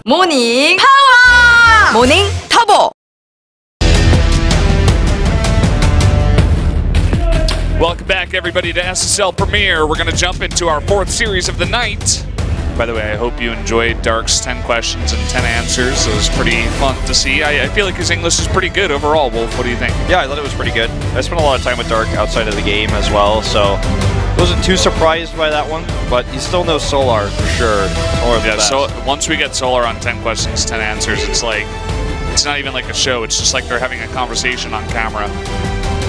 모닝 파워! 모닝 터보! Welcome back, everybody, to SSL Premiere. We're going to jump into our 4th series of the night. By the way, I hope you enjoyed Dark's 10 questions and 10 answers. It was pretty fun to see. I feel like his English is pretty good overall. Wolf, what do you think? Yeah, I thought it was pretty good. I spent a lot of time with Dark outside of the game as well, so wasn't too surprised by that one, but you still know Solar for sure. Yeah, so once we get Solar on 10 questions, 10 answers, it's like, it's not even like a show. It's just like they're having a conversation on camera.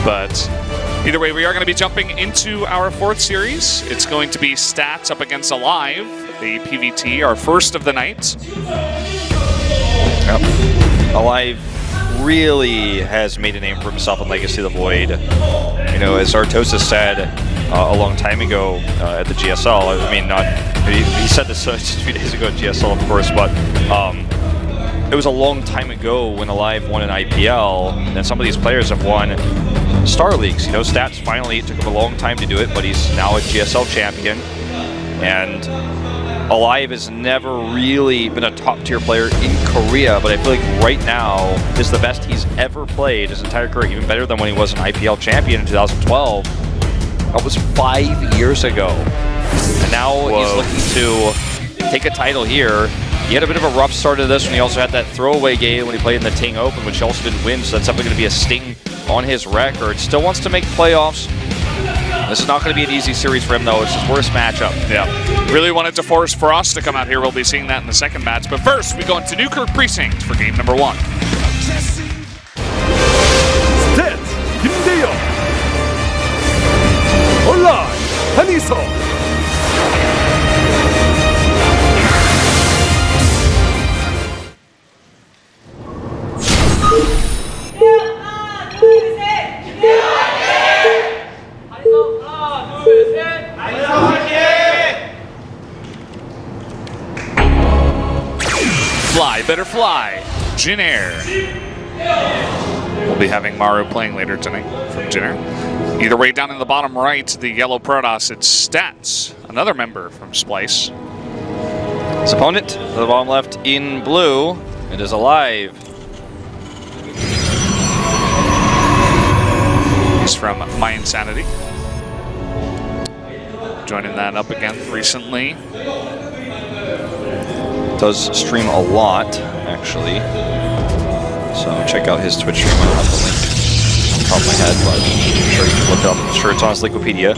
But either way, we are going to be jumping into our 4th series. It's going to be Stats up against aLive, the PVT, our first of the night. Yep. aLive really has made a name for himself in Legacy of the Void. You know, as Artosis said a long time ago at the GSL, I mean, he said this just a few days ago at GSL, of course, but it was a long time ago when aLive won an IPL, and some of these players have won Star Leagues. You know, Stats finally, it took him a long time to do it, but he's now a GSL champion. And aLive has never really been a top-tier player in Korea, but I feel like right now is the best he's ever played his entire career, even better than when he was an IPL champion in 2012. That was 5 years ago. And now he's looking to take a title here. He had a bit of a rough start to this one. He also had that throwaway game when he played in the Ting Open, which he also didn't win, so that's definitely going to be a sting on his record. Still wants to make playoffs. This is not going to be an easy series for him, though. It's his worst matchup. Yeah. Really wanted to force Frost to come out here. We'll be seeing that in the second match. But first, we go into Newkirk Precinct for game number 1. Stats, 김대영. aLive, 한희석. Fly, better fly. Jin Air. We'll be having Maru playing later tonight from Jin Air. Either way, down in the bottom right, the yellow Protoss, it's Stats, another member from Splice. His opponent, to the bottom left in blue, it is aLive. He's from My Insanity. Joining that up again recently. Does stream a lot, actually. So check out his Twitch stream. I don't have the link off the top of my head, but I'm sure you can look it up. I'm sure it's on his Wikipedia.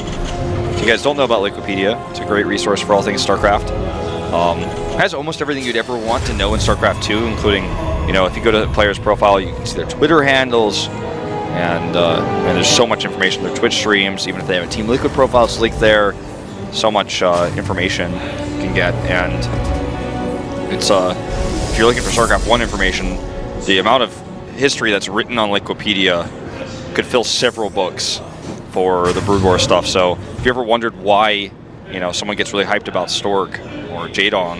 If you guys don't know about Wikipedia, it's a great resource for all things StarCraft. It has almost everything you'd ever want to know in StarCraft 2, including, you know, if you go to the player's profile, you can see their Twitter handles, and there's so much information. Their Twitch streams, even if they have a Team Liquid profile, it's linked there. So much information you can get, and it's if you're looking for StarCraft 1 information, the amount of history that's written on Wikipedia could fill several books for the Brood War stuff. So if you ever wondered why, you know, someone gets really hyped about Stork or Jaedong,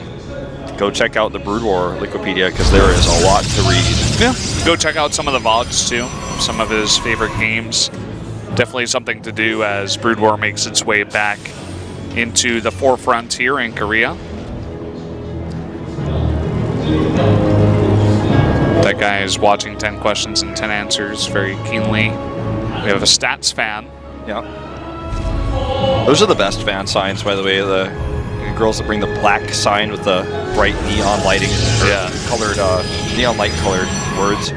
go check out the Brood War Wikipedia, because there is a lot to read. Yeah, go check out some of the VODs too, some of his favorite games. Definitely something to do as Brood War makes its way back into the forefront here in Korea. That guy is watching 10 questions and 10 answers very keenly. We have a Stats fan. Yeah. Those are the best fan signs, by the way. The girls that bring the black sign with the bright neon lighting, colored, neon light colored words.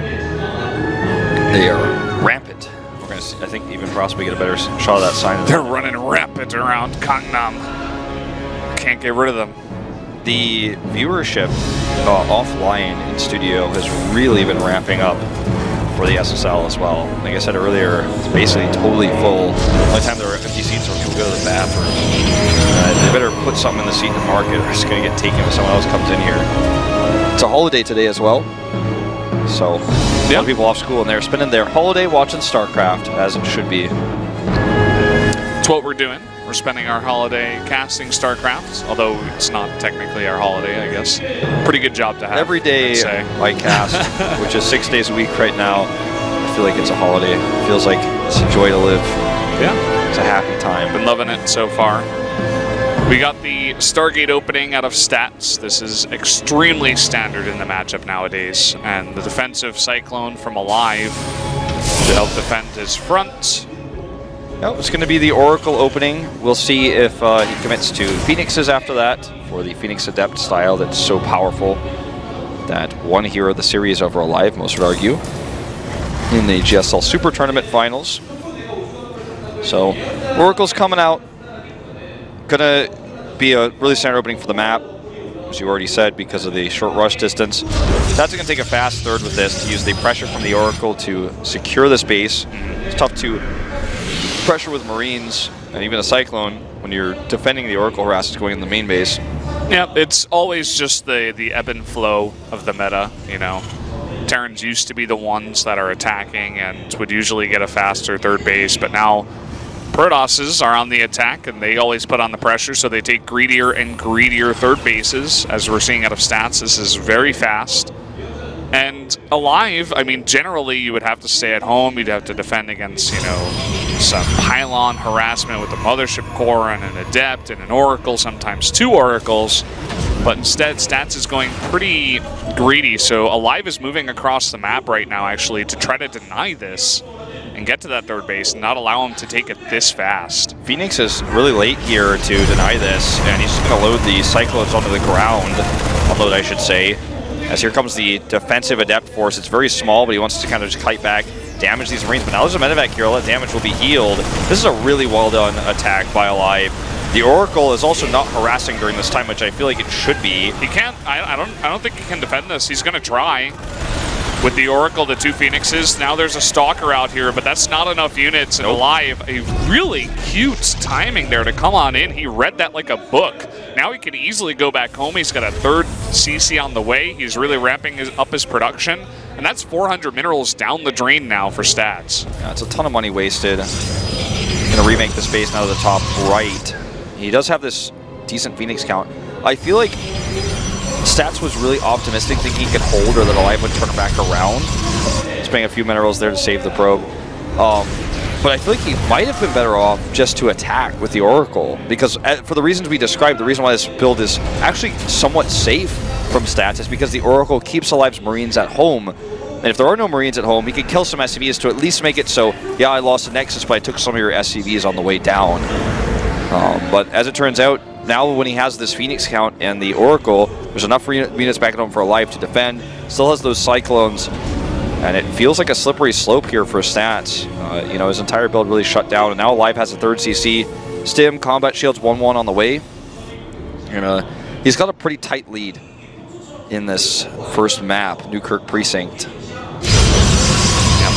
They are rampant. We're gonna see, I think, even possibly get a better shot of that sign. They're running rampant around Gangnam. Can't get rid of them. The viewership offline in studio has really been ramping up for the SSL as well. Like I said earlier, it's basically totally full. The only time there are empty seats where people go to the bathroom. They better put something in the seat in the market, or it's going to get taken when someone else comes in here. It's a holiday today as well, so a lot of people off school, and they're spending their holiday watching StarCraft, as it should be. It's what we're doing. We're spending our holiday casting StarCraft, although it's not technically our holiday, I guess. Pretty good job to have. Every day I cast, which is 6 days a week right now. I feel like it's a holiday. It feels like it's a joy to live. Yeah. It's a happy time. Been loving it so far. We got the Stargate opening out of stats. This is extremely standard in the matchup nowadays. And the defensive Cyclone from aLive to help defend his front. No, it's going to be the Oracle opening. We'll see if he commits to Phoenixes after that for the Phoenix Adept style that's so powerful that won hero of the series over aLive, most would argue, in the GSL Super Tournament Finals. So, Oracle's coming out. Gonna be a really standard opening for the map, as you already said, because of the short rush distance. That's going to take a fast third with this to use the pressure from the Oracle to secure this base. It's tough to pressure with Marines and even a Cyclone when you're defending the Oracle harasses going in the main base. Yeah, it's always just the ebb and flow of the meta, you know. Terrans used to be the ones that are attacking and would usually get a faster third base, but now Protosses are on the attack, and they always put on the pressure, so they take greedier and greedier third bases. As we're seeing out of stats, this is very fast. And aLive, I mean, generally you would have to stay at home. You'd have to defend against, you know, some pylon harassment with the Mothership Core and an Adept and an Oracle, sometimes 2 Oracles. But instead, Stats is going pretty greedy, so aLive is moving across the map right now, actually, to try to deny this and get to that third base and not allow him to take it this fast. Phoenix is really late here to deny this, and he's just going to load the Cyclones onto the ground. Unload, I should say. As here comes the defensive Adept force. It's very small, but he wants to kind of just kite back, damage these Marines. But now there's a medevac here. All that damage will be healed. This is a really well done attack by aLive. The Oracle is also not harassing during this time, which I feel like it should be. He can't. I don't think he can defend this. He's going to try. With the Oracle, the 2 Phoenixes, now there's a Stalker out here, but that's not enough units. And aLive, a really cute timing there to come on in. He read that like a book. Now he can easily go back home. He's got a 3rd CC on the way. He's really ramping up his production. And that's 400 minerals down the drain now for Stats. Yeah, it's a ton of money wasted. Going to remake this base now to the top right. He does have this decent Phoenix count. I feel like Stats was really optimistic, thinking he could hold or that aLive would turn it back around. Spending a few minerals there to save the probe. But I feel like he might have been better off just to attack with the Oracle, because for the reasons we described, the reason why this build is actually somewhat safe from Stats is because the Oracle keeps aLive's Marines at home. And if there are no Marines at home, he could kill some SCVs to at least make it so, yeah, I lost the Nexus, but I took some of your SCVs on the way down. But as it turns out, now when he has this Phoenix count and the Oracle, there's enough units back at home for aLive to defend. Still has those Cyclones, and it feels like a slippery slope here for Stats. You know, his entire build really shut down, and now aLive has a 3rd CC. Stim, Combat Shields 1-1 on the way. And he's got a pretty tight lead in this first map, Newkirk Precinct.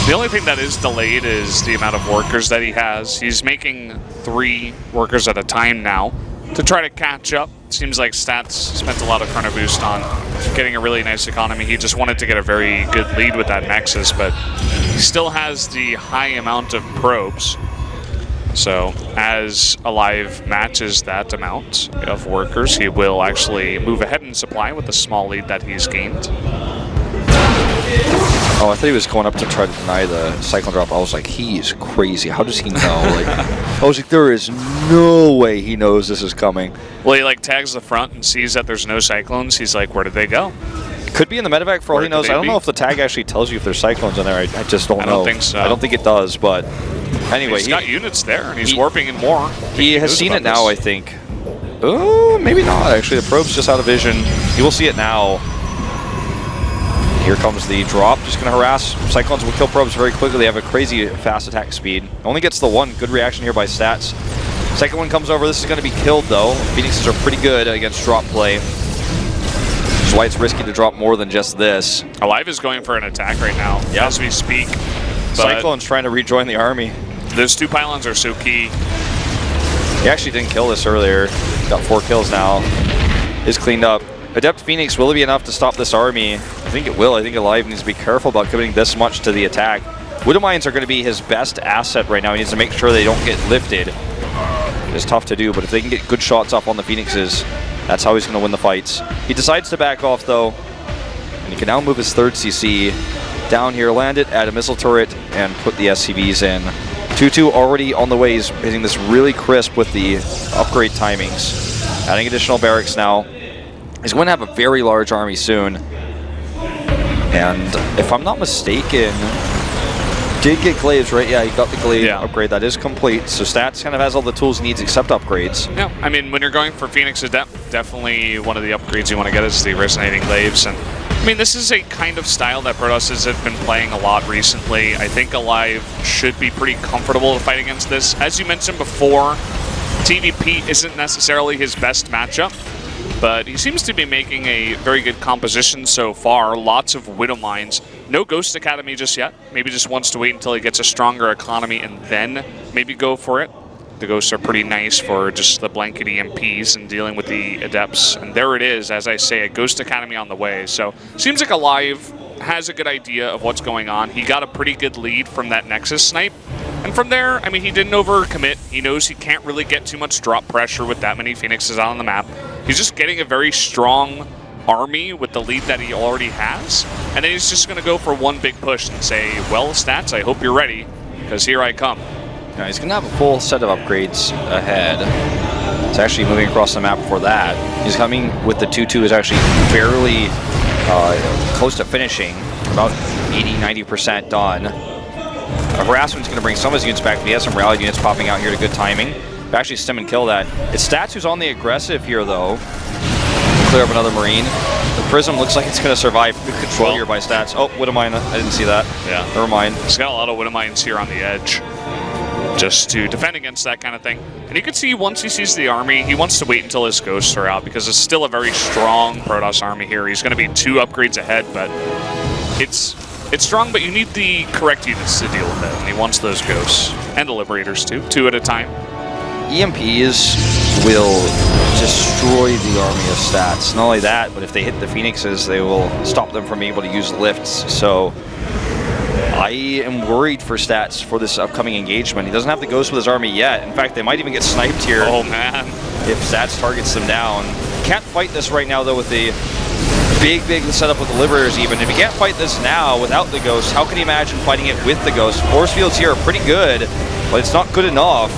The only thing that is delayed is the amount of workers that he has. He's making 3 workers at a time now to try to catch up. Seems like Stats spent a lot of chrono boost on getting a really nice economy. He just wanted to get a very good lead with that Nexus, but he still has the high amount of probes. So as aLive matches that amount of workers, he will actually move ahead in supply with the small lead that he's gained. Oh, I thought he was going up to try to deny the Cyclone drop. I was like, he's crazy. How does he know? Like, I was like, there is no way he knows this is coming. Well, he like tags the front and sees that there's no Cyclones. He's like, where did they go? Could be in the medevac for all he knows. I don't know if the tag actually tells you if there's Cyclones in there. I just don't know. I don't think so. I don't think it does, but anyway. He's got units there, and he's warping in more. He has seen it now, I think. Oh, maybe not, actually. The probe's just out of vision. He will see it now. Here comes the drop, just going to harass. Cyclones will kill probes very quickly. They have a crazy fast attack speed. Only gets the 1. Good reaction here by Stats. Second one comes over. This is going to be killed, though. Phoenixes are pretty good against drop play. That's why it's risky to drop more than just this. aLive is going for an attack right now, as we speak. Cyclone's trying to rejoin the army. Those 2 pylons are so key. He actually didn't kill this earlier. Got 4 kills now. Is cleaned up. Adept Phoenix, will it be enough to stop this army? I think it will. I think aLive needs to be careful about committing this much to the attack. Widow Mines are going to be his best asset right now. He needs to make sure they don't get lifted. It's tough to do, but if they can get good shots off on the Phoenixes, that's how he's going to win the fights. He decides to back off, though, and he can now move his 3rd CC down here, land it at a missile turret, and put the SCVs in. 2-2 already on the way. He's hitting this really crisp with the upgrade timings. Adding additional barracks now. He's going to have a very large army soon. And if I'm not mistaken, did get glaives, right? Yeah, he got the glaive upgrade. That is complete. So Stats kind of has all the tools he needs except upgrades. Yeah, I mean, when you're going for Phoenix Adept, definitely one of the upgrades you want to get is the Resonating Glaives. And I mean, this is a kind of style that Protosses have been playing a lot recently. I think aLive should be pretty comfortable to fight against this. As you mentioned before, TVP isn't necessarily his best matchup, but he seems to be making a very good composition so far. Lots of Widow Mines. No Ghost Academy just yet. Maybe just wants to wait until he gets a stronger economy and then maybe go for it. The Ghosts are pretty nice for just the blanket EMPs and dealing with the Adepts. And there it is, as I say, a Ghost Academy on the way. So seems like aLive has a good idea of what's going on. He got a pretty good lead from that Nexus snipe. And from there, I mean, he didn't overcommit. He knows he can't really get too much drop pressure with that many Phoenixes out on the map. He's just getting a very strong army with the lead that he already has. And then he's just going to go for one big push and say, well, Stats, I hope you're ready, because here I come. Yeah, he's going to have a full set of upgrades ahead. It's actually moving across the map for that. He's coming with the 2-2 is actually fairly close to finishing. About 80-90% done. Harassment's going to bring some of his units back, but he has some rally units popping out here to good timing. Actually stem and kill that. It's Stats who's on the aggressive here, though. Clear up another Marine. The Prism looks like it's going to survive. Good control here by Stats. Oh, Widow Mine. I didn't see that. Yeah. Never mind. He's got a lot of Widow Mines here on the edge, just to defend against that kind of thing. And you can see once he sees the army, he wants to wait until his Ghosts are out, because it's still a very strong Protoss army here. He's going to be 2 upgrades ahead, but it's strong, but you need the correct units to deal with it. And he wants those Ghosts. And the Liberators, too. 2 at a time. EMPs will destroy the army of Stats. Not only that, but if they hit the Phoenixes, they will stop them from being able to use lifts. So I am worried for Stats for this upcoming engagement. He doesn't have the Ghost with his army yet. In fact, they might even get sniped here. Oh, man. If Stats targets them down. Can't fight this right now, though, with the big setup with the Liberators even. If he can't fight this now without the Ghost, how can he imagine fighting it with the Ghost? Force fields here are pretty good, but it's not good enough.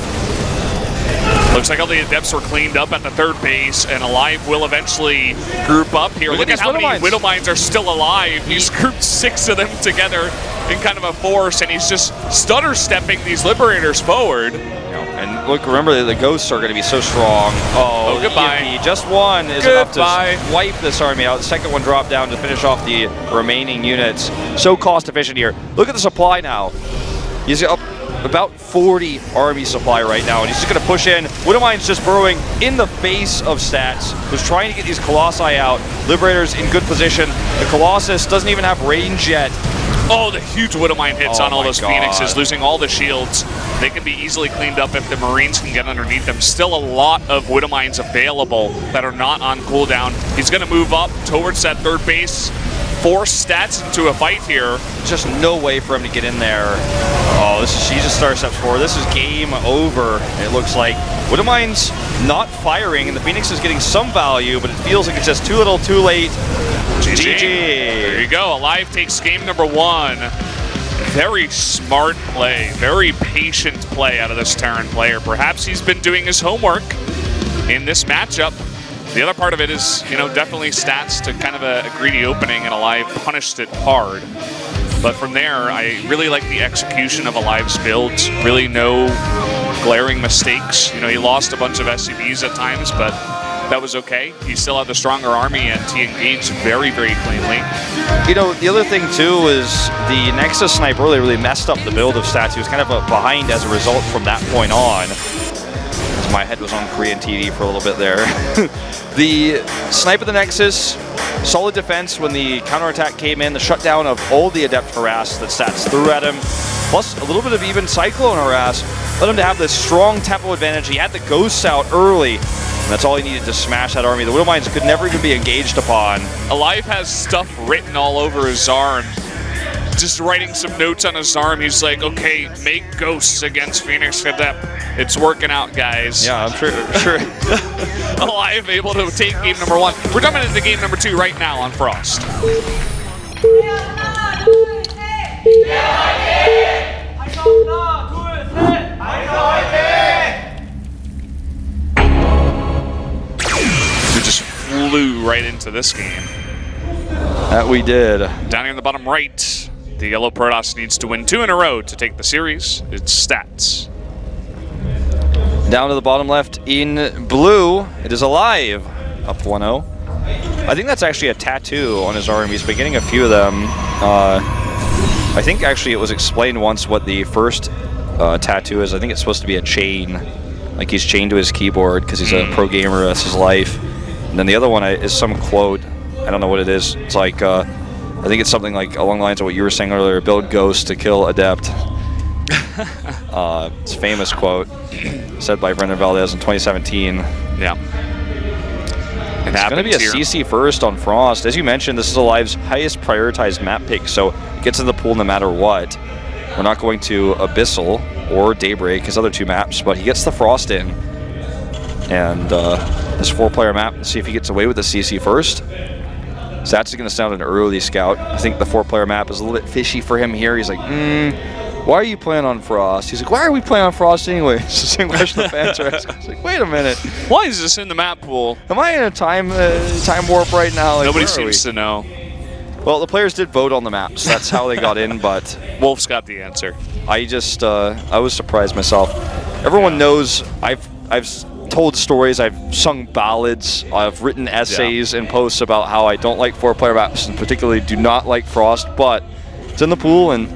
Looks like all the Adepts were cleaned up at the 3rd base, and aLive will eventually group up here. Look at how many Widow Mines are still alive. He's grouped 6 of them together in kind of a force, and he's just stutter-stepping these Liberators forward. And look, remember, the Ghosts are going to be so strong. Oh, goodbye. EMP, just one is enough to wipe this army out. The second one dropped down to finish off the remaining units. So cost-efficient here. Look at the supply now. He's up about 40 army supply right now, and he's just going to push in. Widow Mine's just burrowing in the face of Stats, who's trying to get these Colossi out. Liberators in good position. The Colossus doesn't even have range yet. Oh, the huge Widow Mine hits on all those Phoenixes, losing all the shields. They can be easily cleaned up if the Marines can get underneath them. Still a lot of Widow Mines available that are not on cooldown. He's going to move up towards that 3rd base, force Stats into a fight here. Just no way for him to get in there. Oh, she just Star Steps forward. This is game over, it looks like. Widow Mine's not firing, and the Phoenix is getting some value, but it feels like it's just too little, too late. GG. There you go. aLive takes game number 1. Very smart play, very patient play out of this Terran player. Perhaps he's been doing his homework in this matchup. The other part of it is, you know, definitely Stats to kind of a greedy opening, and aLive punished it hard. But from there, I really like the execution of aLive's builds. Really no glaring mistakes. You know, he lost a bunch of SCVs at times, but that was okay. He still had the stronger army, and he engaged very cleanly. You know, the other thing, too, is the Nexus snipe really messed up the build of Stats. He was kind of behind as a result from that point on. My head was on Korean TV for a little bit there. The snipe of the Nexus, solid defense when the counterattack came in, the shutdown of all the Adept harass that Stats threw at him, plus a little bit of even Cyclone harass, led him to have this strong tempo advantage. He had the Ghosts out early, and that's all he needed to smash that army. The Widow Mines could never even be engaged upon. aLive has stuff written all over his arm. Just writing some notes on his arm. He's like, okay, make Ghosts against Phoenix Adept. It's working out, guys. Yeah, I'm sure. aLive able to take game number 1. We're jumping into game number 2 right now on Frost. blue right into this game. That we did. Down here in the bottom right, the yellow Protoss needs to win 2 in a row to take the series. It's Stats. Down to the bottom left in blue, it is aLive, up 1-0. I think that's actually a tattoo on his arm. He's been getting a few of them. I think actually it was explained once what the first tattoo is. I think it's supposed to be a chain. Like he's chained to his keyboard because he's a pro gamer, that's his life. And then the other one is some quote. I don't know what it is. It's like, I think it's something like along the lines of what you were saying earlier, build Ghost to kill Adept. It's a famous quote said by Brendan Valdez in 2017. Yeah. It's going to be a CC first on Frost. As you mentioned, this is aLive's highest prioritized map pick, so it gets in the pool no matter what. We're not going to Abyssal or Daybreak, his other 2 maps, but he gets the Frost in. And this 4-player map, let's see if he gets away with the CC first. Stats is going to sound an early scout. I think the 4-player map is a little bit fishy for him here. He's like, why are you playing on Frost? He's like, why are we playing on Frost anyway? It's the same question the fans are asking. He's like, wait a minute. Why is this in the map pool? Am I in a time warp right now? Like, nobody seems to know. Well, the players did vote on the maps. That's how they got in, but Wolf's got the answer. I just, I was surprised myself. Everyone knows I've told stories, I've sung ballads, I've written essays and posts about how I don't like 4-player maps and particularly do not like Frost, but it's in the pool and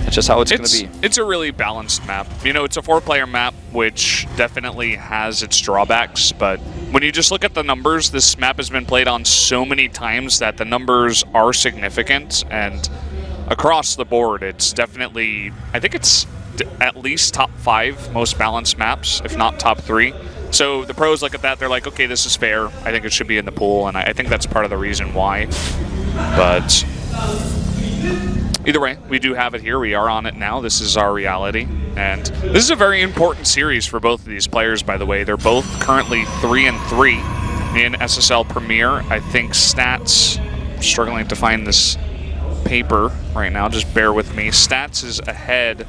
it's just how it's going to be. It's a really balanced map. You know, it's a 4-player map, which definitely has its drawbacks, but when you just look at the numbers, this map has been played on so many times that the numbers are significant, and across the board, it's definitely, I think it's at least top 5 most balanced maps, if not top 3. So the pros look at that, they're like, okay, this is fair. I think it should be in the pool, and I think that's part of the reason why. But either way, we do have it here. We are on it now. This is our reality. And this is a very important series for both of these players, by the way. They're both currently 3-3 in SSL Premier. I think Stats, struggling to find this paper right now, just bear with me. Stats is ahead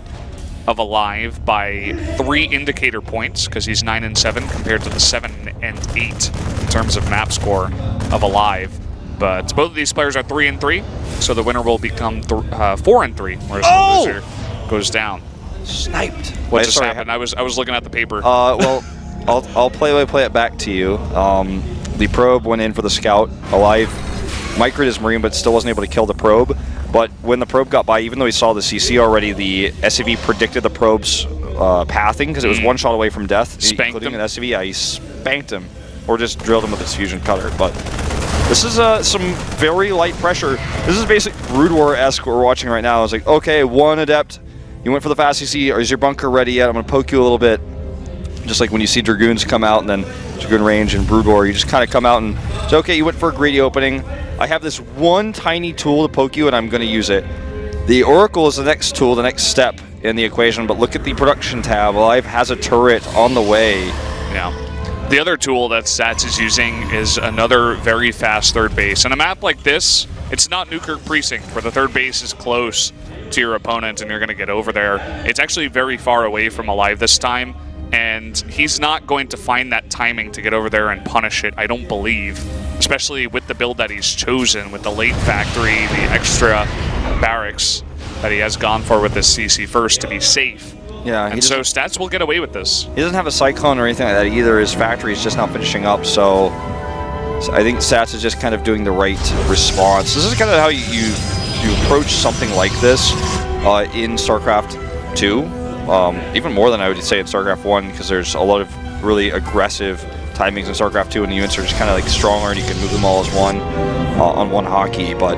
of aLive by 3 indicator points because he's 9-7 compared to the 7-8 in terms of map score of aLive. But both of these players are 3-3, so the winner will become 4-3, whereas the loser goes down. Sniped. What just happened? I was looking at the paper. Well, I'll play it back to you. The probe went in for the scout. aLive microed his Marine, but still wasn't able to kill the probe. But when the probe got by, even though he saw the CC already, the SCV predicted the probe's pathing because it was 1 shot away from death, including an SCV. Yeah, he spanked him, or just drilled him with his fusion cutter. But this is some very light pressure. This is basically Brood War-esque what we're watching right now. It's like, okay, 1 Adept, you went for the fast CC, or is your bunker ready yet? I'm going to poke you a little bit. Just like when you see Dragoons come out and then Dragoon range and Brood War, you just kind of come out and it's okay, you went for a greedy opening. I have this 1 tiny tool to poke you and I'm going to use it. The Oracle is the next tool, the next step in the equation, but look at the production tab. aLive has a turret on the way. Yeah. The other tool that Stats is using is another very fast third base. On a map like this, it's not Newkirk Precinct, where the third base is close to your opponent and you're going to get over there. It's actually very far away from aLive this time, and he's not going to find that timing to get over there and punish it, I don't believe. Especially with the build that he's chosen, with the late factory, the extra barracks that he has gone for with this CC first to be safe. Yeah, and so Stats will get away with this. He doesn't have a Cyclone or anything like that either. His factory is just not finishing up, so I think Stats is just kind of doing the right response. This is kind of how you approach something like this in StarCraft 2. Even more than I would say in StarCraft 1, because there's a lot of really aggressive timings in StarCraft 2, and the units are just kind of like stronger, and you can move them all as one on one hotkey. But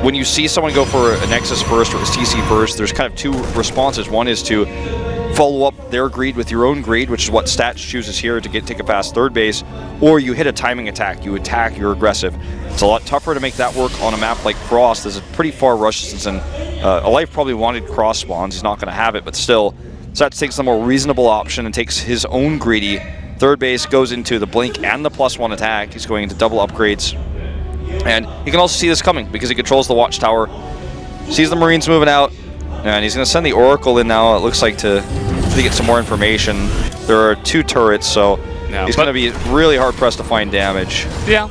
when you see someone go for a Nexus first or a CC first, there's kind of 2 responses. One is to follow up their greed with your own greed, which is what Stats chooses here to take a fast third base, or you hit a timing attack. You attack, you're aggressive. It's a lot tougher to make that work on a map like Frost. There's a pretty far rush distance, and aLive probably wanted cross spawns. He's not going to have it, but still, Stats takes the more reasonable option and takes his own greedy. Third base goes into the blink and the +1 attack. He's going into double upgrades. And you can also see this coming because he controls the watchtower. Sees the Marines moving out. And he's going to send the Oracle in now, it looks like, to get some more information. There are 2 turrets, so he's going to be really hard-pressed to find damage. Yeah.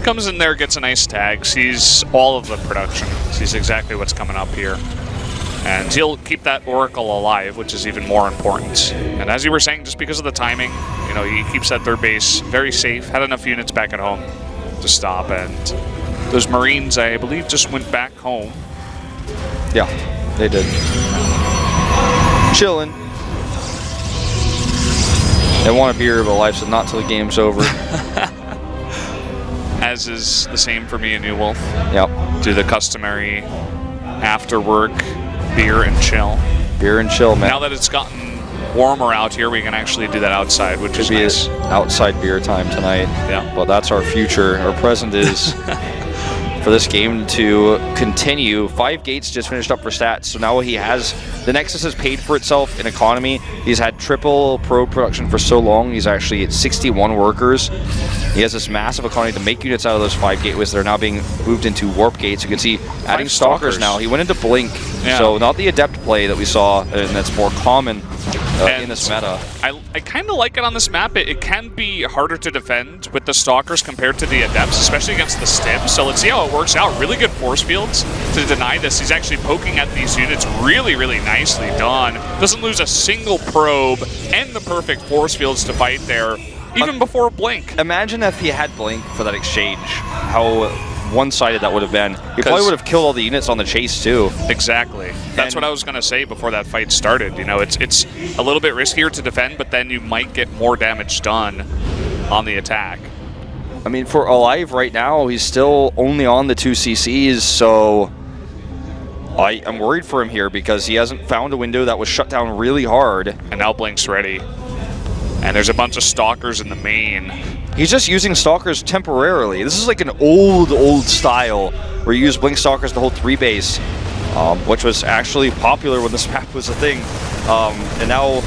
comes in there, gets a nice tag, sees all of the production, sees exactly what's coming up here. And he'll keep that Oracle alive, which is even more important. And as you were saying, just because of the timing, you know, he keeps that third base very safe, had enough units back at home to stop. And those Marines, I believe, just went back home. Yeah, they did. Chilling. They want a beer, but aLive said not till the game's over. As is the same for me and New Wolf. Yep. Do the customary after work beer and chill. Beer and chill, man. Now that it's gotten warmer out here, we can actually do that outside, which is nice. Outside beer time tonight. Yeah. Well, that's our future. Our present is for this game to continue. 5 gates just finished up for stats, so now he has... The Nexus has paid for itself in economy. He's had triple pro production for so long. He's actually at 61 workers. He has this massive economy to make units out of those 5 gateways that are now being moved into warp gates. You can see adding stalkers now. He went into Blink, so not the adept play that we saw, and that's more common in this meta. I kind of like it on this map. It can be harder to defend with the stalkers compared to the adepts, especially against the Stim. So let's see how it works out. Really good force fields to deny this. He's actually poking at these units really, really nicely done. Doesn't lose a single probe, and the perfect force fields to fight there, even before Blink. Imagine if he had Blink for that exchange, how one-sided that would have been. He probably would have killed all the units on the chase too. Exactly. That's what I was going to say before that fight started. You know, it's a little bit riskier to defend, but then you might get more damage done on the attack. I mean, for aLive right now, he's still only on the 2 CCs, so I'm worried for him here because he hasn't found a window that was shut down really hard. And now Blink's ready. And there's a bunch of stalkers in the main. He's just using stalkers temporarily. This is like an old style where you use Blink stalkers to hold 3 base, which was actually popular when this map was a thing. And now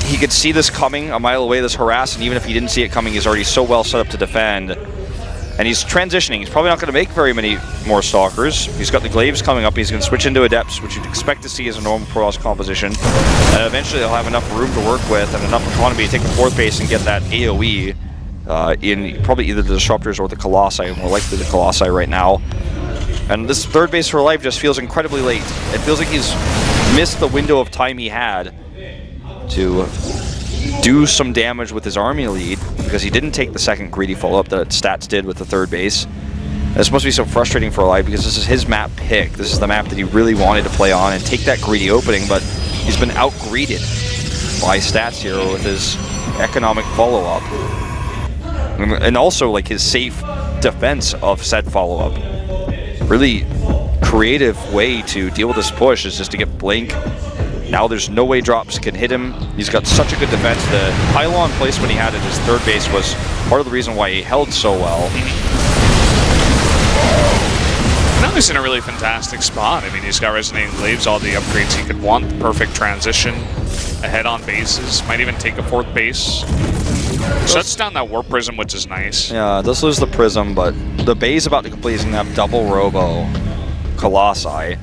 he could see this coming a mile away, this harass, and even if he didn't see it coming, he's already so well set up to defend. And he's transitioning. He's probably not going to make very many more stalkers. He's got the glaives coming up. He's going to switch into adepts, which you'd expect to see as a normal Protoss composition. And eventually they'll have enough room to work with and enough economy to take the 4th base and get that AoE in probably either the Disruptors or the Colossi, more likely the Colossi right now. And this 3rd base for aLive just feels incredibly late. It feels like he's missed the window of time he had to do some damage with his army lead, because he didn't take the 2nd greedy follow-up that Stats did with the 3rd base. And it's supposed to be so frustrating for aLive because this is his map pick. This is the map that he really wanted to play on and take that greedy opening, but he's been out-greeded by Stats here with his economic follow-up. And also like his safe defense of said follow-up. Really creative way to deal with this push is just to get Blink. Now there's no way drops can hit him. He's got such a good defense. The pylon placement he had in his 3rd base was part of the reason why he held so well. Now he's in a really fantastic spot. I mean, he's got Resonating Glaives, all the upgrades he could want, the perfect transition, ahead on bases, might even take a 4th base. Shuts down that Warp Prism, which is nice. Yeah, does lose the Prism, but the Bay's about to complete. He's going to have double Robo Colossi.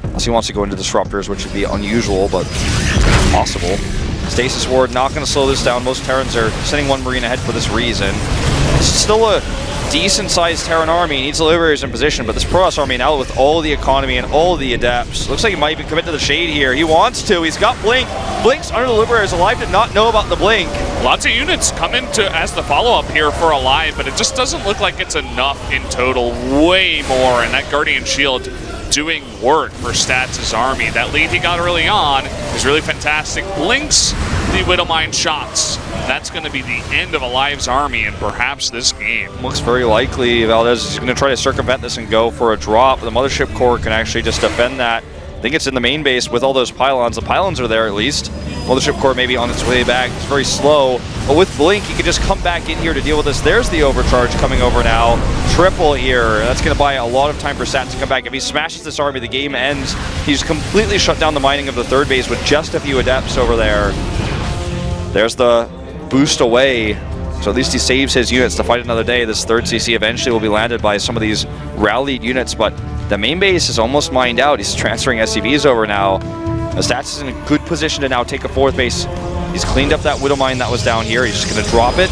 Unless he wants to go into Disruptors, which would be unusual, but possible. Stasis Ward not going to slow this down. Most Terrans are sending 1 Marine ahead for this reason. This is still a decent-sized Terran army. He needs the Liberators in position, but this Protoss army now with all the economy and all the Adepts, looks like he might even commit to the Shade here. He wants to. He's got Blink. Blink's under the Liberators. aLive did not know about the Blink. Lots of units come into as the follow-up here for aLive, but it just doesn't look like it's enough in total. Way more, and that Guardian Shield doing work for Stats' army. That lead he got early on is really fantastic. Blinks the Widowmine shots. That's going to be the end of aLive's army and perhaps this game. Looks very likely Valdez is going to try to circumvent this and go for a drop. The Mothership Core can actually just defend that. I think it's in the main base with all those pylons. The pylons are there at least. Mothership Core maybe on its way back. It's very slow. But with Blink, he can just come back in here to deal with this. There's the overcharge coming over now. Triple here. That's going to buy a lot of time for Sat to come back. If he smashes this army, the game ends. He's completely shut down the mining of the 3rd base with just a few Adepts over there. There's the boost away. So at least he saves his units to fight another day. This 3rd CC eventually will be landed by some of these rallied units, but the main base is almost mined out. He's transferring SCVs over now. Stats is in a good position to now take a 4th base. He's cleaned up that Widow Mine that was down here. He's just going to drop it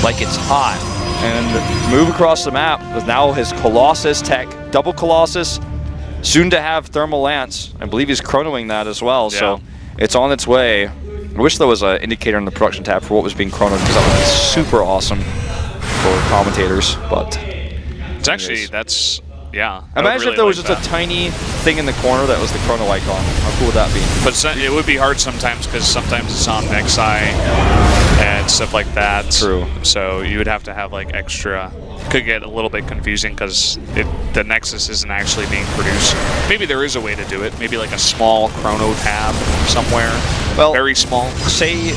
like it's hot. and move across the map with now his Colossus tech, double Colossus, soon to have Thermal Lance. I believe he's chronoing that as well, so it's on its way. I wish there was an indicator in the production tab for what was being chronoed, because that would be super awesome for commentators, but it's actually, that's, yeah. Imagine if there was just a tiny thing in the corner that was the chrono icon. How cool would that be? But it would be hard sometimes, because sometimes it's on XI and stuff like that. True. So you would have to have like extra. Could get a little bit confusing because the Nexus isn't actually being produced. Maybe there is a way to do it. Maybe like a small chrono tab somewhere. Well, very small. Say,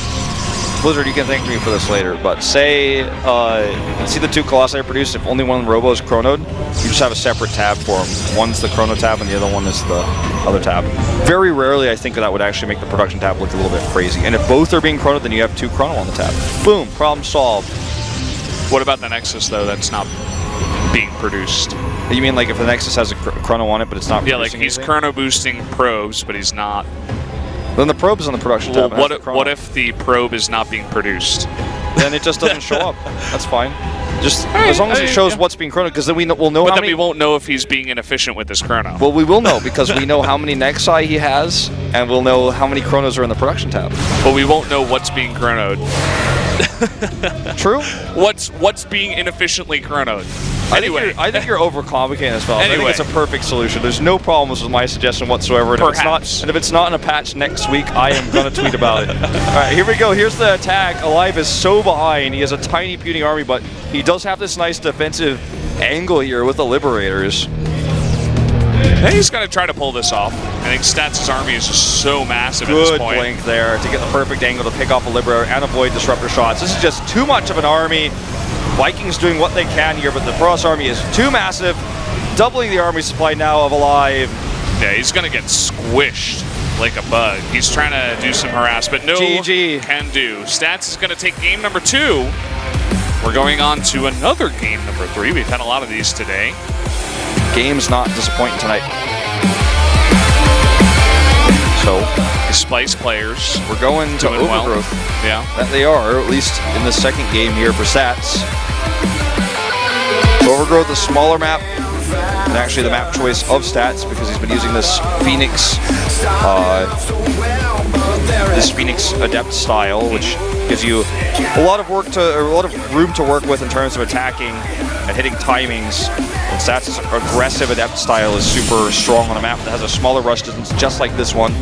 Blizzard, you can thank me for this later, but say, see the two Colossi are produced, if only one Robo is chronoed, you just have a separate tab for them. One's the chrono tab and the other one is the other tab. Very rarely I think that would actually make the production tab look a little bit crazy. And if both are being chronoed, then you have two chrono on the tab. Boom, problem solved. What about the Nexus though that's not being produced? You mean like if the Nexus has a chrono on it but it's not producing like he's chrono boosting probes but he's not. Then the probe is on the production tab. What if the probe is not being produced? Then it just doesn't show up. That's fine. Just as long as it shows what's being chronoed, because then we'll know. But how then many... we won't know if he's being inefficient with his chrono. Well, we will know because we know how many Nexi he has, and we'll know how many chronos are in the production tab. But we won't know what's being chronoed. True. What's being inefficiently chronoed? Anyway, I think you're overcomplicating as well. Anyway. I think it's a perfect solution. There's no problems with my suggestion whatsoever. And if it's not in a patch next week, I am going to tweet about it. All right, here we go. Here's the attack. aLive is so behind. He has a tiny puny army, but he does have this nice defensive angle here with the Liberators. And he's going to try to pull this off. I think Stats' army is just so massive at this point. Good blink there to get the perfect angle to pick off a Liberator and avoid disruptor shots. This is just too much of an army. Vikings doing what they can here, but the Frost army is too massive, doubling the army supply now of aLive. Yeah, he's going to get squished like a bug. He's trying to do some harass, but no GG. Can do. Stats is going to take game number 2. We're going on to another game number 3. We've had a lot of these today. Game's not disappointing tonight. So, the Splice players. We're going to Overgrowth. Well. Yeah. That they are, at least in the second game here for Stats. Overgrowth, a smaller map, and actually the map choice of Stats because he's been using this Phoenix Adept style, which gives you a lot of room to work with in terms of attacking and hitting timings. And Stats' aggressive Adept style is super strong on a map that has a smaller rush distance, just like this one.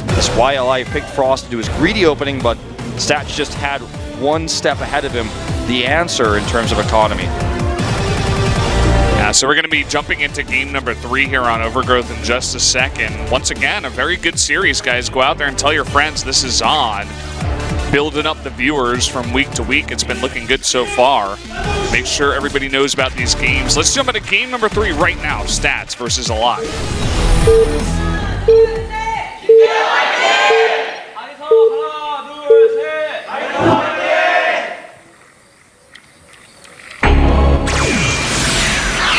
That's why aLive picked Frost to do his greedy opening, but Stats just had one step ahead of him, the answer in terms of economy. Yeah, so we're going to be jumping into game number 3 here on Overgrowth in just a second. Once again, a very good series, guys. Go out there and tell your friends this is on. Building up the viewers from week to week. It's been looking good so far. Make sure everybody knows about these games. Let's jump into game number 3 right now. Stats versus aLive.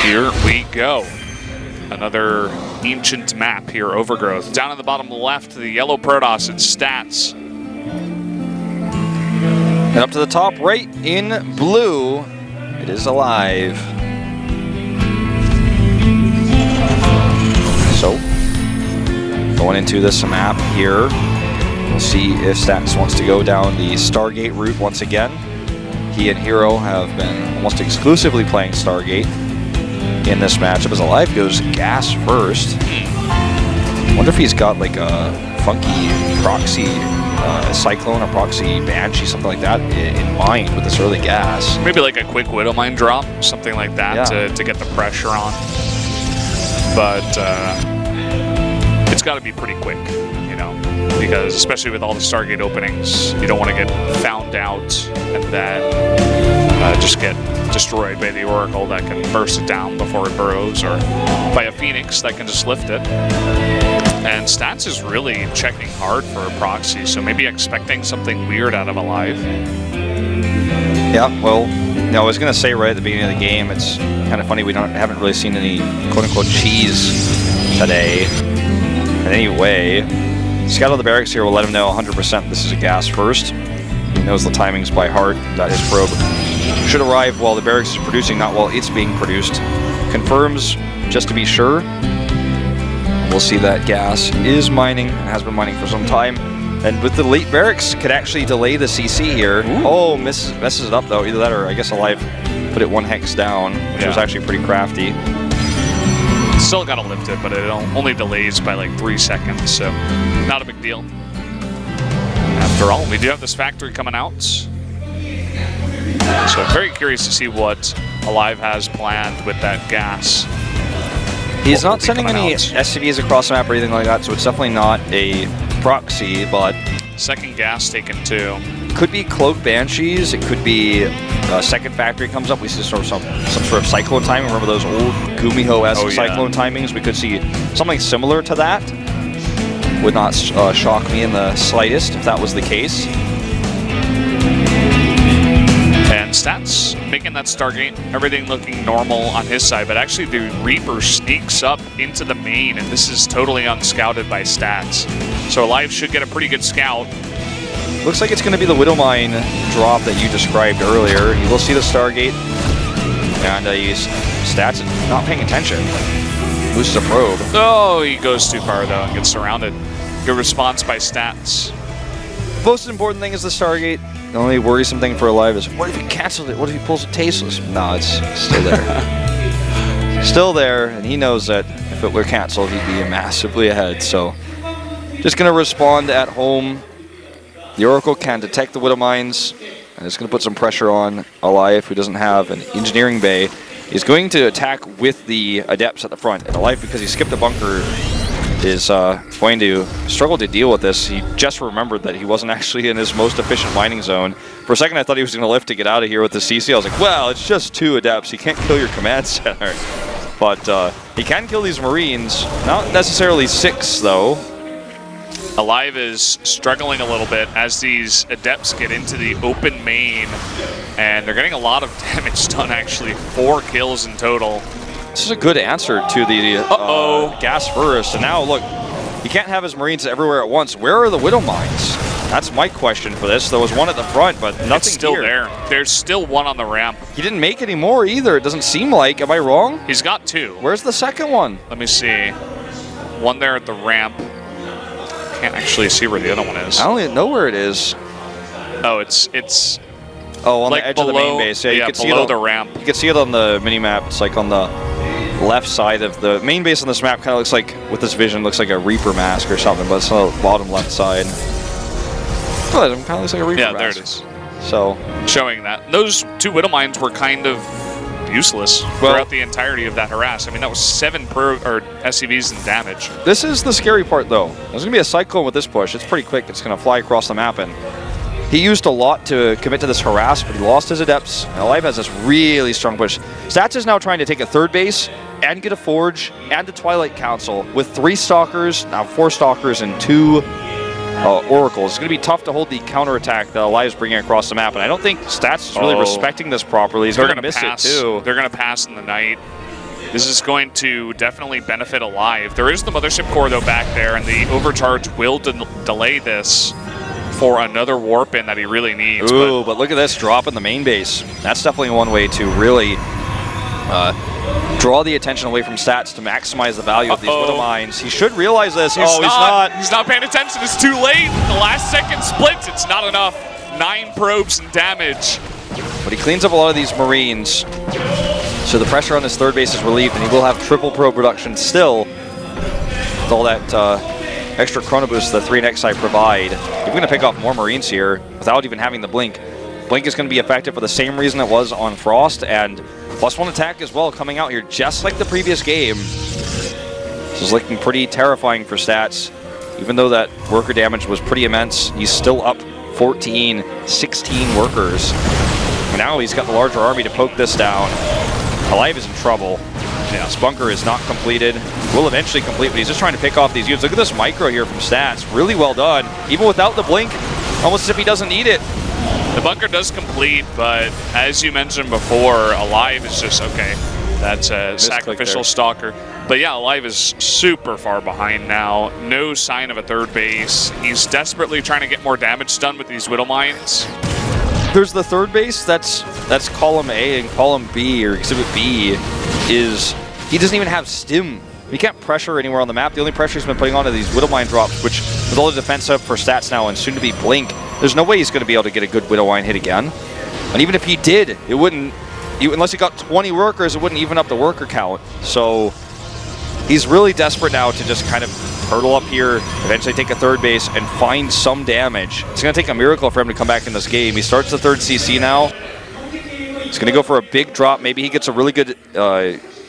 Here we go. Another ancient map here, Overgrowth. Down at the bottom left, the yellow Protoss and Stats. And up to the top right in blue, it is aLive. So, going into this map here, we'll see if Stats wants to go down the Stargate route once again. He and Hero have been almost exclusively playing Stargate in this matchup as aLive goes gas first. Wonder if he's got like a funky proxy Cyclone or proxy Banshee, something like that in mind with this early gas. Maybe like a quick Widow Mine drop, something like that to get the pressure on. But it's got to be pretty quick, you know, because especially with all the Stargate openings, you don't want to get found out and then just get destroyed by the Oracle that can burst it down before it burrows, or by a Phoenix that can just lift it. And Stats is really checking hard for a proxy, so maybe expecting something weird out of aLive. Yeah, well, no, I was going to say right at the beginning of the game, it's kind of funny we haven't really seen any quote-unquote cheese today. And anyway, Scout of the Barracks here will let him know 100% this is a gas first. He knows the timings by heart, that his probe Should arrive while the barracks is producing, not while it's being produced. Confirms, just to be sure. We'll see that gas is mining, and has been mining for some time. And with the late barracks, could actually delay the CC here. Ooh. Oh, messes it up though. Either that or I guess aLive put it 1 hex down, which was actually pretty crafty. Still got to lift it, but it only delays by like 3 seconds, so not a big deal. After all, we do have this factory coming out. So I'm very curious to see what aLive has planned with that gas. He's not sending any SCVs across the map or anything like that, so it's definitely not a proxy, but... Second gas taken too. Could be Cloak Banshees, it could be second factory comes up, we see some sort of Cyclone timing. Remember those old Gumiho-esque Cyclone timings? We could see something similar to that. Would not shock me in the slightest if that was the case. And Stats making that Stargate, everything looking normal on his side, but actually the Reaper sneaks up into the main, and this is totally unscouted by Stats. So aLive should get a pretty good scout. Looks like it's going to be the Widowmine drop that you described earlier. You will see the Stargate, and Stats not paying attention. Loses a probe. Oh, he goes too far though and gets surrounded. Good response by Stats. Most important thing is the Stargate. The only worrisome thing for aLive is, what if he cancels it? What if he pulls a tasteless? No, it's still there. Still there, and he knows that if it were canceled, he'd be massively ahead. So, just going to respond at home. The Oracle can detect the Widowmines, and it's going to put some pressure on aLive, who doesn't have an engineering bay. He's going to attack with the Adepts at the front, and aLive, because he skipped a bunker, is going to struggle to deal with this. He just remembered that he wasn't actually in his most efficient mining zone. For a second, I thought he was going to lift to get out of here with the CC. I was like, well, it's just 2 Adepts. He can't kill your command center. But he can kill these Marines. Not necessarily 6, though. aLive is struggling a little bit as these Adepts get into the open main, and they're getting a lot of damage done, actually. 4 kills in total. This is a good answer to the gas first. And now, look, he can't have his Marines everywhere at once. Where are the Widowmines? That's my question for this. There was one at the front, but nothing it's still here. There. There's still one on the ramp. He didn't make any more either. It doesn't seem like. Am I wrong? He's got 2. Where's the second one? Let me see. One there at the ramp. Can't actually see where the other one is. I don't even know where it is. Oh, it's on like the edge below, of the main base. Yeah, you can see below it the ramp. You can see it on the mini-map. It's like on the left side of the main base on this map. Kind of looks like, with this vision, looks like a Reaper mask or something, but it's on the bottom left side. But it kind of looks like a Reaper mask. Yeah, there it is. So, showing that. Those 2 Widowmines were kind of useless throughout the entirety of that harass. I mean, that was 7 SCVs in damage. This is the scary part, though. There's going to be a Cyclone with this push. It's pretty quick. It's going to fly across the map, and he used a lot to commit to this harass, but he lost his Adepts. And aLive has this really strong push. Stats is now trying to take a 3rd base and get a Forge and a Twilight Council with 3 Stalkers, now 4 Stalkers and 2 Oracles. It's going to be tough to hold the counterattack that aLive's bringing across the map, and I don't think Stats is really respecting this properly. He's going to miss it too. They're going to pass in the night. This is going to definitely benefit aLive. There is the Mothership Core, though, back there, and the overcharge will delay this for another warp in that he really needs. Ooh, but look at this drop in the main base. That's definitely one way to really draw the attention away from Stats to maximize the value of these Widowmines. He should realize this. He's not. He's not paying attention. It's too late. The last second splits. It's not enough. 9 probes and damage. But he cleans up a lot of these Marines. So the pressure on his 3rd base is relieved, and he will have triple probe production still with all that extra chrono boost the 3 next side provide. If we're going to pick off more Marines here without even having the Blink, Blink is going to be effective for the same reason it was on Frost, and +1 attack as well coming out here, just like the previous game. This is looking pretty terrifying for Stats. Even though that worker damage was pretty immense, he's still up 14, 16 workers. And now he's got the larger army to poke this down. aLive is in trouble. Yeah, his bunker is not completed. Will eventually complete, but he's just trying to pick off these units. Look at this micro here from Stats. Really well done. Even without the Blink, almost as if he doesn't need it. The bunker does complete, but as you mentioned before, aLive is just, okay, that's a sacrificial Stalker. But yeah, aLive is super far behind now. No sign of a 3rd base. He's desperately trying to get more damage done with these Widowmines. there's the third base. That's column A, and column B, or exhibit B, is he doesn't even have stim. He can't pressure anywhere on the map. The only pressure he's been putting onto these Widowmine drops, which with all the defense up for stats now and soon to be Blink, there's no way he's going to be able to get a good Widowmine hit again. And even if he did, it wouldn't, unless he got 20 workers, it wouldn't even up the worker count. So he's really desperate now to just kind of hurdle up here, eventually take a third base, and find some damage. It's going to take a miracle for him to come back in this game. He starts the third CC now. He's going to go for a big drop. Maybe he gets a really good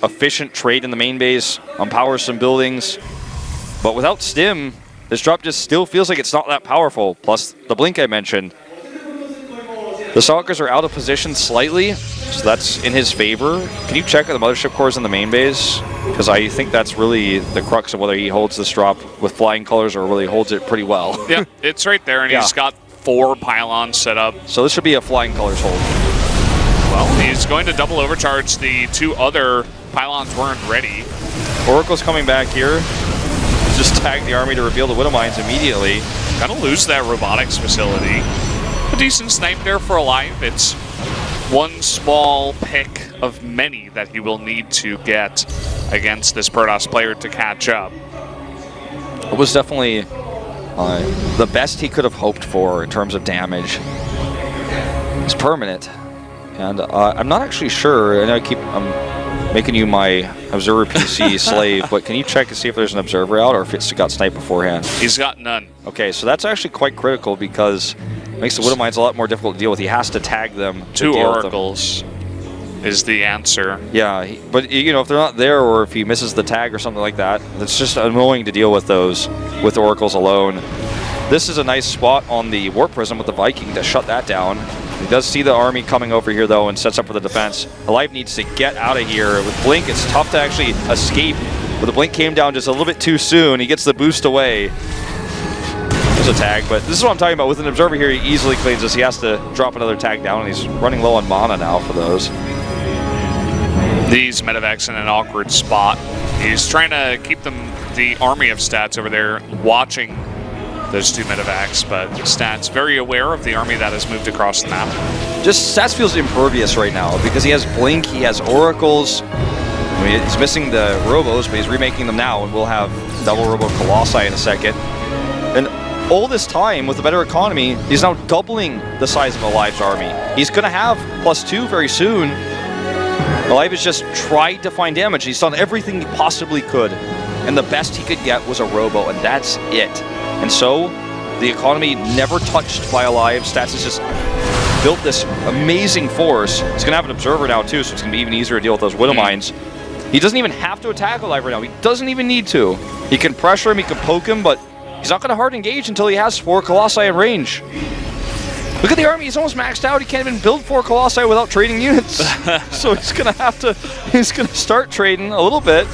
efficient trade in the main base, empowers some buildings. But without stim, this drop just still feels like it's not that powerful. Plus the blink I mentioned. The Stalkers are out of position slightly, so that's in his favor. Can you check the Mothership cores in the main base? Because I think that's really the crux of whether he holds this drop with flying colors or really holds it pretty well. Yeah, it's right there, and he's got 4 pylons set up. So this should be a flying colors hold. Well, he's going to double overcharge. The 2 other pylons weren't ready. Oracle's coming back here. Just tag the army to reveal the Widowmines immediately. Gonna lose that robotics facility. A decent snipe there for aLive. It's one small pick of many that he will need to get against this Protoss player to catch up. It was definitely the best he could have hoped for in terms of damage. It's permanent. And I'm not actually sure, I know I'm making you my observer PC slave, but can you check to see if there's an observer out or if it's got sniped beforehand? He's got none. Okay, so that's actually quite critical because it makes the Widowmines a lot more difficult to deal with. He has to tag them. 2 oracles is the answer. Yeah, but you know, if they're not there or if he misses the tag or something like that, it's just annoying to deal with those with oracles alone. This is a nice spot on the Warp Prism with the Viking to shut that down. He does see the army coming over here, though, and sets up for the defense. aLive needs to get out of here. With Blink, it's tough to actually escape. But the Blink came down just a little bit too soon. He gets the boost away. There's a tag, but this is what I'm talking about. With an observer here, he easily cleans this. He has to drop another tag down, and he's running low on mana now for those. These medevacs in an awkward spot. He's trying to keep the army of stats over there watching those 2 medevacs, but Stats very aware of the army that has moved across the map. Just Stats feels impervious right now because he has Blink, he has Oracles. I mean, he's missing the Robos, but he's remaking them now, and we'll have double Robo Colossi in a second. And all this time, with a better economy, he's now doubling the size of aLive's army. He's going to have +2 very soon. aLive has just tried to find damage. He's done everything he possibly could, and the best he could get was a Robo, and that's it. And so, the economy never touched by aLive. Stats has just built this amazing force. He's going to have an observer now, too, so it's going to be even easier to deal with those Widowmines. He doesn't even have to attack aLive right now. He doesn't even need to. He can pressure him, he can poke him, but he's not going to hard engage until he has 4 Colossi in range. Look at the army, he's almost maxed out. He can't even build 4 Colossi without trading units. So he's going to start trading a little bit.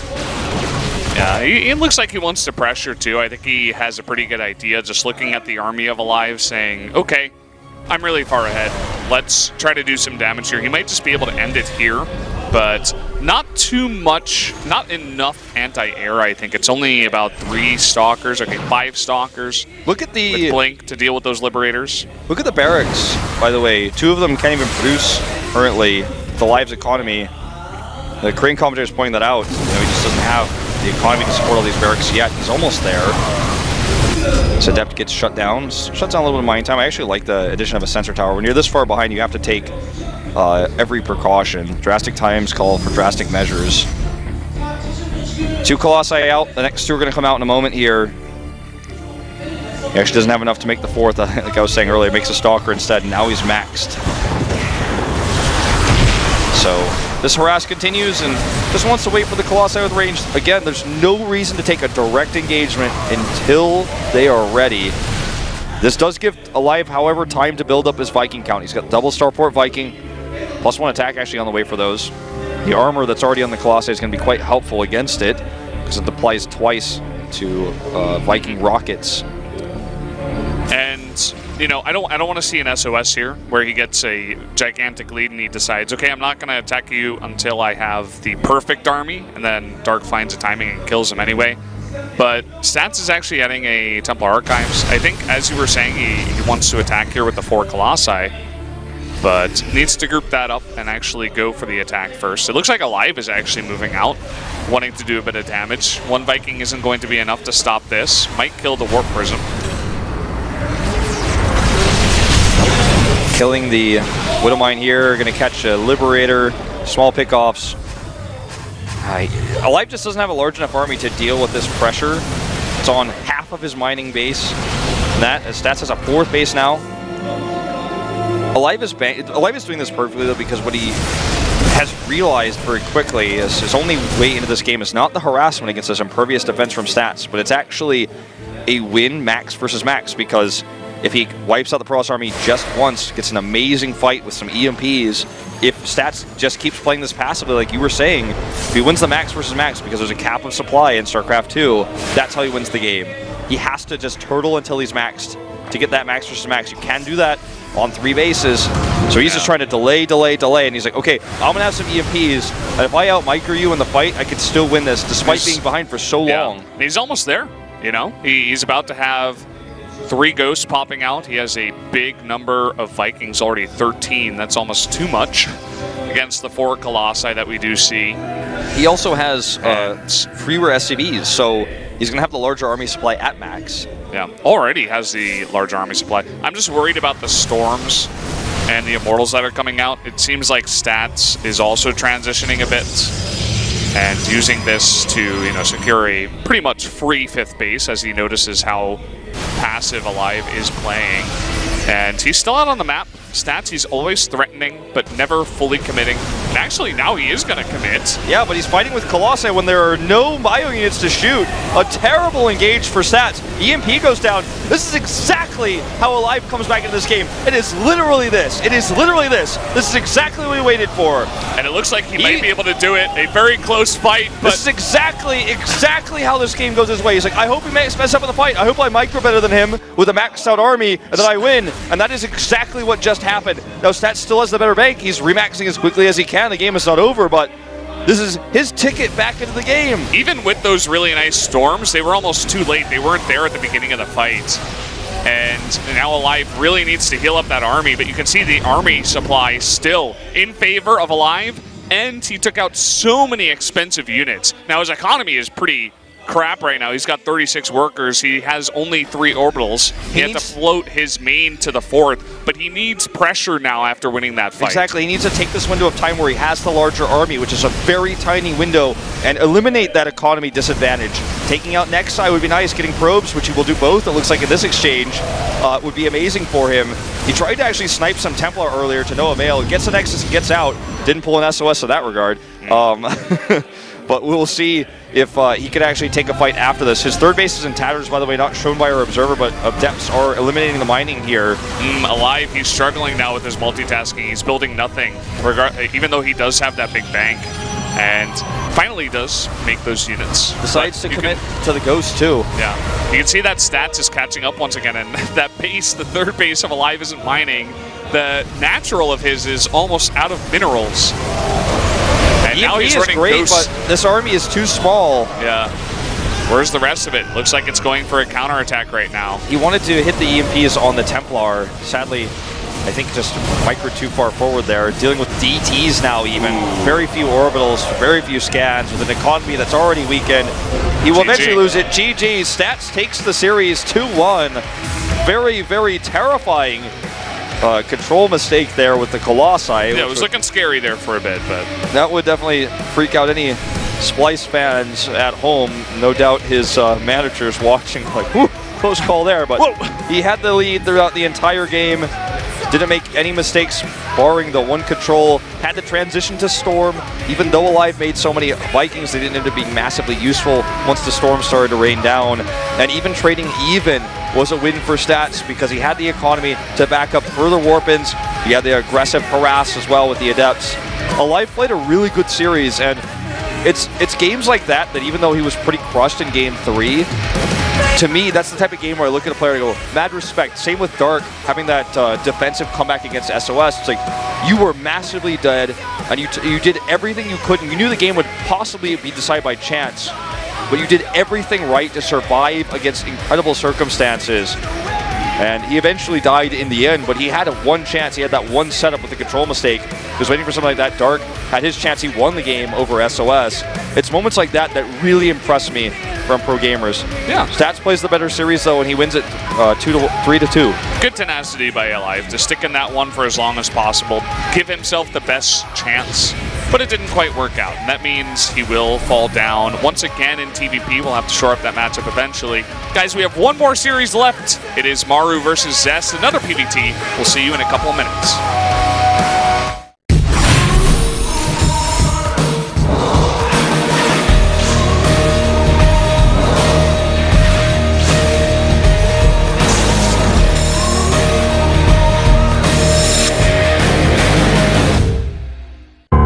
Yeah, it looks like he wants to pressure too. I think he has a pretty good idea just looking at the army of aLive saying, okay, I'm really far ahead. Let's try to do some damage here. He might just be able to end it here, but not too much, not enough anti-air, I think. It's only about 3 Stalkers, okay, 5 Stalkers. Look at the with Blink to deal with those Liberators. Look at the barracks, by the way. 2 of them can't even produce currently the aLive's economy. The Korean commentator is pointing that out. You know, he just doesn't have the economy to support all these barracks yet. He's almost there. This Adept gets shut down. Shuts down a little bit of mine time. I actually like the addition of a sensor tower. When you're this far behind, you have to take every precaution. Drastic times call for drastic measures. 2 Colossi out. The next 2 are going to come out in a moment here. He actually doesn't have enough to make the 4th. Like I was saying earlier, makes a Stalker instead, and now he's maxed. So this harass continues and just wants to wait for the Colossi with range. Again, there's no reason to take a direct engagement until they are ready. This does give aLive, however, time to build up his Viking count. He's got double Starport Viking, +1 attack actually on the way for those. The armor that's already on the Colossi is going to be quite helpful against it because it applies twice to Viking rockets. And you know, I don't want to see an SOS here where he gets a gigantic lead and he decides, okay, I'm not going to attack you until I have the perfect army, and then Dark finds a timing and kills him anyway. But Stats is actually adding a Templar Archives. I think, as you were saying, he wants to attack here with the 4 Colossi. but needs to group that up and actually go for the attack first. It looks like aLive is actually moving out, wanting to do a bit of damage. One Viking isn't going to be enough to stop this. Might kill the Warp Prism. Killing the Widowmine here, going to catch a Liberator, small pickoffs. aLive just doesn't have a large enough army to deal with this pressure. It's on half of his mining base. And that, Stats has a 4th base now. aLive is doing this perfectly though, because what he has realized very quickly is his only way into this game is not the harassment against this impervious defense from Stats, but it's actually a win max versus max, because if he wipes out the Protoss army just once, gets an amazing fight with some EMPs, if Stats just keeps playing this passively like you were saying, if he wins the max versus max because there's a cap of supply in StarCraft 2, that's how he wins the game. He has to just turtle until he's maxed to get that max versus max. You can do that on 3 bases. So he's just trying to delay, and he's like, okay, I'm gonna have some EMPs, and if I out-micro you in the fight, I can still win this, despite being behind for so long. He's almost there, you know? He's about to have 3 ghosts popping out. He has a big number of Vikings already, 13. That's almost too much against the 4 Colossi that we do see. He also has freer SCVs, so he's going to have the larger army supply at max. Yeah, already has the larger army supply. I'm just worried about the Storms and the Immortals that are coming out. It seems like Stats is also transitioning a bit and using this to, you know, secure a pretty much free 5th base as he notices how passive aLive is playing. And he's still out on the map. Stats, he's always threatening, but never fully committing. And actually, now he is going to commit. Yeah, but he's fighting with Colossi when there are no bio units to shoot. A terrible engage for Stats. EMP goes down. This is exactly how aLive comes back into this game. It is literally this. It is literally this. This is exactly what we waited for. And it looks like he might be able to do it. A very close fight. But this is exactly how this game goes his way. He's like, I hope he mess up in the fight. I hope I micro better than him with a maxed out army, and then I win. And that is exactly what just happened. Now Stats still has the better bank. He's remaxing as quickly as he can. The game is not over, but this is his ticket back into the game. Even with those really nice Storms, they were almost too late. They weren't there at the beginning of the fight. And now aLive really needs to heal up that army, but you can see the army supply still in favor of aLive, and he took out so many expensive units. Now his economy is pretty crap right now. He's got 36 workers. He has only 3 orbitals. He had to float his main to the 4th, but he needs pressure now after winning that fight. Exactly. He needs to take this window of time where he has the larger army, which is a very tiny window, and eliminate that economy disadvantage. Taking out Nexi would be nice. Getting probes, which he will do both, it looks like in this exchange, would be amazing for him. He tried to actually snipe some Templar earlier to no avail. Gets the Nexus and gets out. Didn't pull an SOS in that regard. But we'll see if he could actually take a fight after this. His 3rd base is in tatters, by the way, not shown by our observer, but Adepts are eliminating the mining here. aLive, he's struggling now with his multitasking. He's building nothing, even though he does have that big bank. And finally does make those units. Decides to commit to the Ghost, too. Yeah. You can see that Stats is catching up once again, and that base, the 3rd base of aLive isn't mining. The natural of his is almost out of minerals. And now he's running great, Ghosts. But this army is too small. Yeah. Where's the rest of it? Looks like it's going for a counterattack right now. He wanted to hit the EMPs on the Templar. Sadly, I think just micro too far forward there. Dealing with DTs now even. Very few orbitals, very few scans, with an economy that's already weakened. He will eventually lose it. GG. Stats takes the series 2-1. Very, very terrifying control mistake there with the Colossi. Yeah, it was looking scary there for a bit, but that would definitely freak out any Splice fans at home. No doubt his manager's watching like, whew, close call there, but he had the lead throughout the entire game. Didn't make any mistakes, barring the one control. Had to transition to Storm. Even though aLive made so many Vikings, they didn't end up being massively useful once the Storm started to rain down. And even trading even was a win for Stats because he had the economy to back up further warp-ins. He had the aggressive harass as well with the Adepts. aLive played a really good series, and it's games like that even though he was pretty crushed in Game 3, to me, that's the type of game where I look at a player and go, mad respect. Same with Dark, having that defensive comeback against SOS. It's like, you were massively dead, and you did everything you could, and you knew the game would possibly be decided by chance, but you did everything right to survive against incredible circumstances. And he eventually died in the end, but he had one chance. He had that one setup with the control mistake. He was waiting for something like that. Dark had his chance. He won the game over SOS. It's moments like that that really impress me from pro gamers. Yeah. Stats plays the better series, though, and he wins it 3-2. Good tenacity by aLive to stick in that one for as long as possible. Give himself the best chance. But it didn't quite work out, and that means he will fall down. Once again in TVP, we'll have to shore up that matchup eventually. Guys, we have one more series left. It is Maru versus Zest, another PVT. We'll see you in a couple of minutes.